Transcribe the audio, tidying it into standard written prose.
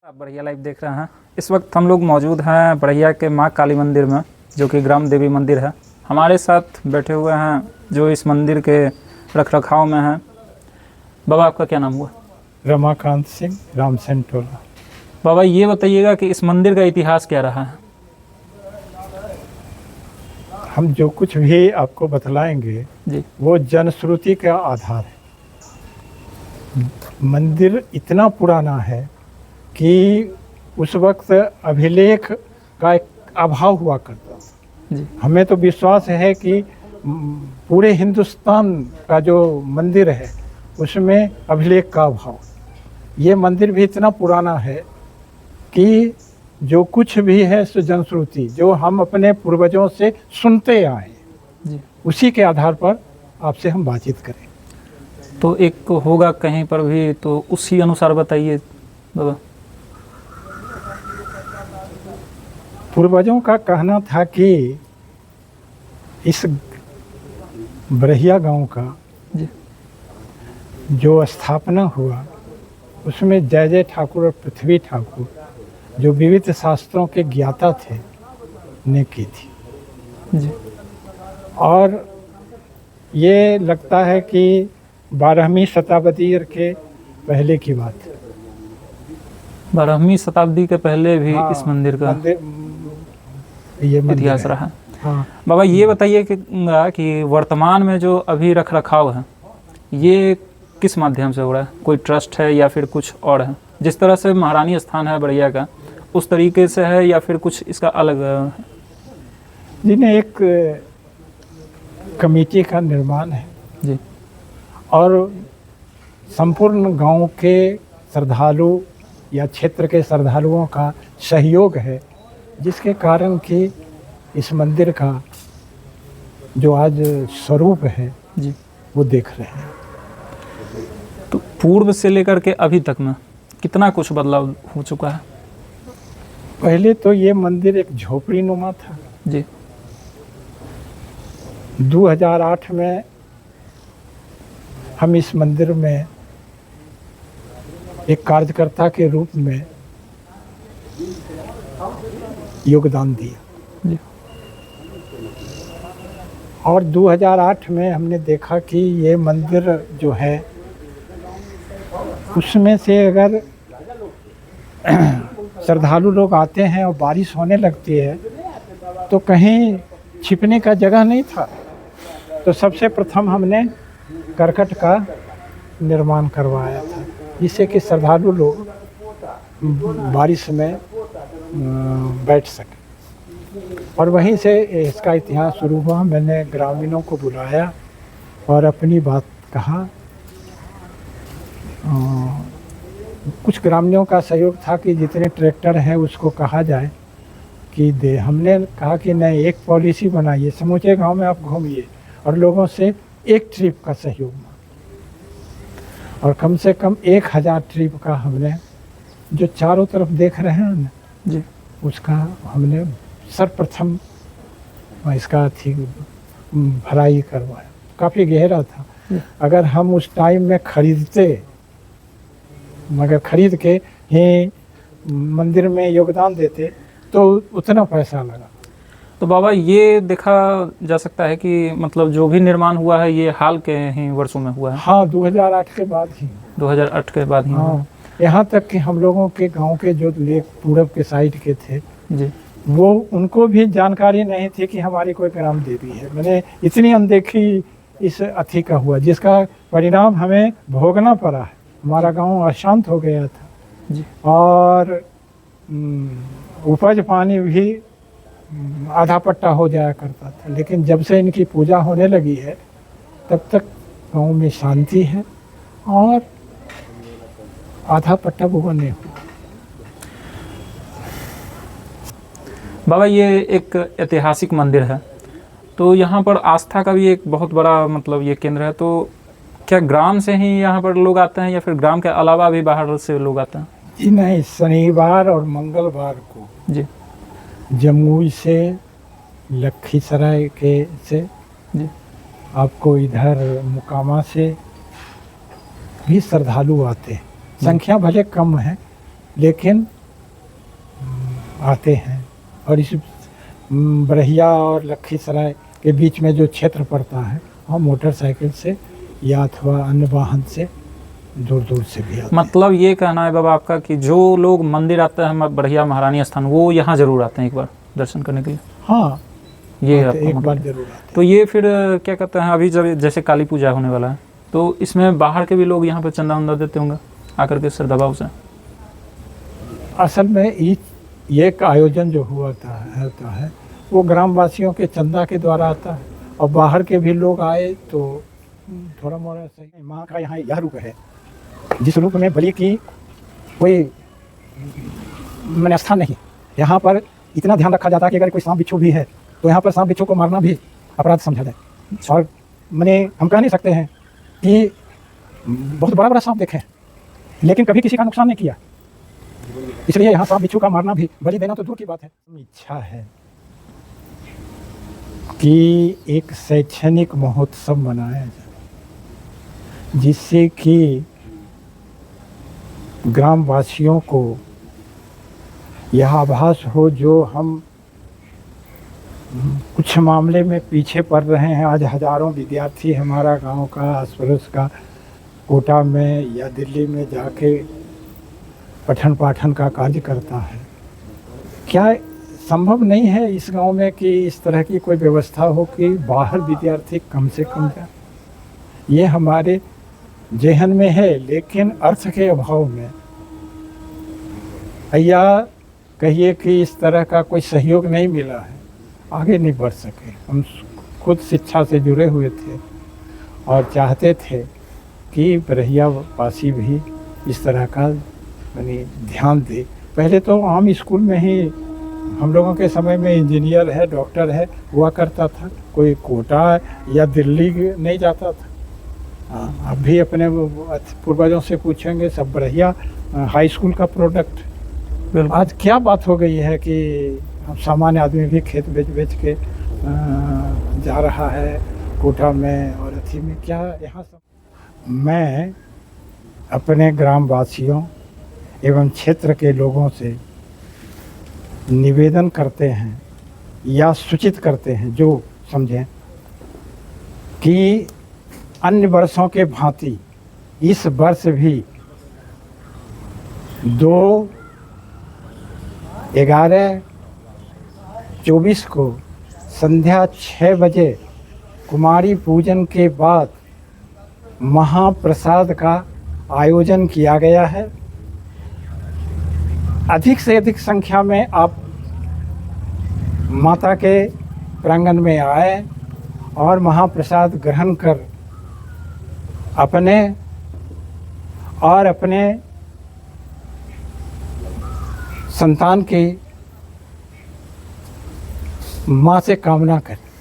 आप बढ़िया लाइव देख रहे हैं। इस वक्त हम लोग मौजूद हैं बढ़िया के माँ काली मंदिर में, जो कि ग्राम देवी मंदिर है। हमारे साथ बैठे हुए हैं जो इस मंदिर के रख रखाव में हैं। बाबा, आपका क्या नाम हुआ? रमाकांत सिंह, रामसेन टोला। बाबा, ये बताइएगा कि इस मंदिर का इतिहास क्या रहा है? हम जो कुछ भी आपको बतलाएंगे जी वो जनश्रुति का आधार है। मंदिर इतना पुराना है कि उस वक्त अभिलेख का एक अभाव हुआ करता था। जी हमें तो विश्वास है कि पूरे हिंदुस्तान का जो मंदिर है उसमें अभिलेख का अभाव। ये मंदिर भी इतना पुराना है कि जो कुछ भी है सो जनश्रुति जो हम अपने पूर्वजों से सुनते आए, जी उसी के आधार पर आपसे हम बातचीत करें। तो एक होगा कहीं पर भी, तो उसी अनुसार बताइए बाबा। पूर्वजों का कहना था कि इस बरहिया गांव का जी जो स्थापना हुआ उसमें जय जय ठाकुर और पृथ्वी ठाकुर जो विविध शास्त्रों के ज्ञाता थे ने की थी। जी और ये लगता है कि 12वीं शताब्दी के पहले की बात है। 12वीं शताब्दी के पहले भी हाँ, इस मंदिर का ये मंदिर इतिहास है। रहा है। हाँ, बाबा, ये बताइए कि वर्तमान में जो अभी रख रखाव है ये किस माध्यम से हो रहा है? कोई ट्रस्ट है या फिर कुछ और है? जिस तरह से महारानी स्थान है बढ़िया का, उस तरीके से है या फिर कुछ इसका अलग है? जिन्हें एक कमेटी का निर्माण है जी और संपूर्ण गांव के श्रद्धालु या क्षेत्र के श्रद्धालुओं का सहयोग है, जिसके कारण कि इस मंदिर का जो आज स्वरूप है जी। वो देख रहे हैं। तो पूर्व से लेकर के अभी तक में कितना कुछ बदलाव हो चुका है? पहले तो ये मंदिर एक झोपड़ी नुमा था। जी 2008 में हम इस मंदिर में एक कार्यकर्ता के रूप में योगदान दिया जी और 2008 में हमने देखा कि ये मंदिर जो है उसमें से अगर श्रद्धालु लोग आते हैं और बारिश होने लगती है तो कहीं छिपने का जगह नहीं था। तो सबसे प्रथम हमने करकट का निर्माण करवाया था, जिससे कि श्रद्धालु लोग बारिश में बैठ सके। और वहीं से इसका इतिहास शुरू हुआ। मैंने ग्रामीणों को बुलाया और अपनी बात कहा। कुछ ग्रामीणों का सहयोग था कि जितने ट्रैक्टर हैं उसको कहा जाए कि दे। हमने कहा कि नहीं, एक पॉलिसी बनाइए, समूचे गांव में आप घूमिए और लोगों से एक ट्रिप का सहयोग मांगे। और कम से कम 1000 ट्रिप का हमने, जो चारों तरफ देख रहे हैं ना जी, उसका हमने सर्वप्रथम इसका थी भराई करवाया। काफ़ी गहरा था। अगर हम उस टाइम में खरीद के ही मंदिर में योगदान देते तो उतना पैसा लगा। तो बाबा, ये देखा जा सकता है कि मतलब जो भी निर्माण हुआ है ये हाल के ही वर्षों में हुआ है? हाँ, 2008 के बाद ही। 2008 के बाद ही हुआ। हाँ, यहाँ तक कि हम लोगों के गांव के जो लेक पूरब के साइड के थे जी वो, उनको भी जानकारी नहीं थी कि हमारी कोई ग्राम देवी है। मैंने इतनी अनदेखी इस अथी का हुआ, जिसका परिणाम हमें भोगना पड़ा है। हमारा गांव अशांत हो गया था जी और उपज पानी भी आधा पट्टा हो जाया करता था। लेकिन जब से इनकी पूजा होने लगी है तब तक गांव में शांति है और आधा पट्टा भुआ नहीं हुआ। बाबा, ये एक ऐतिहासिक मंदिर है, तो यहाँ पर आस्था का भी एक बहुत बड़ा मतलब ये केंद्र है। तो क्या ग्राम से ही यहाँ पर लोग आते हैं या फिर ग्राम के अलावा भी बाहर से लोग आते हैं? जी नहीं, शनिवार और मंगलवार को जी जमुई से, लखीसराय के से जी आपको इधर मुकामा से भी श्रद्धालु आते हैं। संख्या भले कम है लेकिन आते हैं। और इस बरहिया और लखीसराय के बीच में जो क्षेत्र पड़ता है वहाँ मोटरसाइकिल से या अथवा अन्य वाहन से दूर दूर से भी आते हैं। मतलब ये कहना है बाबा आपका कि जो लोग मंदिर आते हैं बढ़िया महारानी स्थान, वो यहाँ जरूर आते हैं एक बार दर्शन करने के लिए। हाँ, ये है आते, आपका एक मतलब। बार जरूर आते तो ये फिर क्या कहते हैं, अभी जब जैसे काली पूजा होने वाला है तो इसमें बाहर के भी लोग यहाँ पे चंदा वंदा देते होंगे आकर के श्रद्धाभाव से। हैं। असल में ये एक आयोजन जो होता है वो ग्रामवासियों के चंदा के द्वारा आता है, और बाहर के भी लोग आए तो थोड़ा मोड़ा सही। माँ का यहाँ यह रूप है जिस रूप में बलि की कोई मैंने स्थान नहीं। यहाँ पर इतना ध्यान रखा जाता है कि अगर कोई सांप बिच्छू भी है तो यहाँ पर सांप बिच्छू को मारना भी अपराध समझा जाए। और मैंने हम कह नहीं सकते हैं कि बहुत बड़ा बड़ा सांप देखे लेकिन कभी किसी का नुकसान नहीं किया, इसलिए यहाँ सांप बिच्छू का मारना भी, बलि देना तो दूर की बात है। इच्छा है कि एक शैक्षणिक महोत्सव मनाया जाए जिससे कि ग्रामवासियों को यह आभास हो जो हम कुछ मामले में पीछे पड़ रहे हैं। आज हजारों विद्यार्थी हमारा गांव का, आस पड़ोस का कोटा में या दिल्ली में जाके पठन पाठन का कार्य करता है। क्या संभव नहीं है इस गांव में कि इस तरह की कोई व्यवस्था हो कि बाहर विद्यार्थी कम से कम जाए? ये हमारे जेहन में है, लेकिन अर्थ के अभाव में या कहिए कि इस तरह का कोई सहयोग नहीं मिला है, आगे नहीं बढ़ सके। हम खुद शिक्षा से जुड़े हुए थे और चाहते थे कि बरहिया वासी भी इस तरह का यानी ध्यान दे। पहले तो आम स्कूल में ही हम लोगों के समय में इंजीनियर है, डॉक्टर है हुआ करता था, कोई कोटा या दिल्ली नहीं जाता था। अब भी अपने पूर्वजों से पूछेंगे, सब बरहिया हाई स्कूल का प्रोडक्ट। आज क्या बात हो गई है कि सामान्य आदमी भी खेत बेच के जा रहा है कोटा में और अथी में। क्या यहाँ सब मैं अपने ग्रामवासियों एवं क्षेत्र के लोगों से निवेदन करते हैं या सूचित करते हैं, जो समझें कि अन्य वर्षों के भांति इस वर्ष भी 2/11/24 को संध्या 6 बजे कुमारी पूजन के बाद महाप्रसाद का आयोजन किया गया है। अधिक से अधिक संख्या में आप माता के प्रांगण में आए और महाप्रसाद ग्रहण कर अपने और अपने संतान की माँ से कामना करें।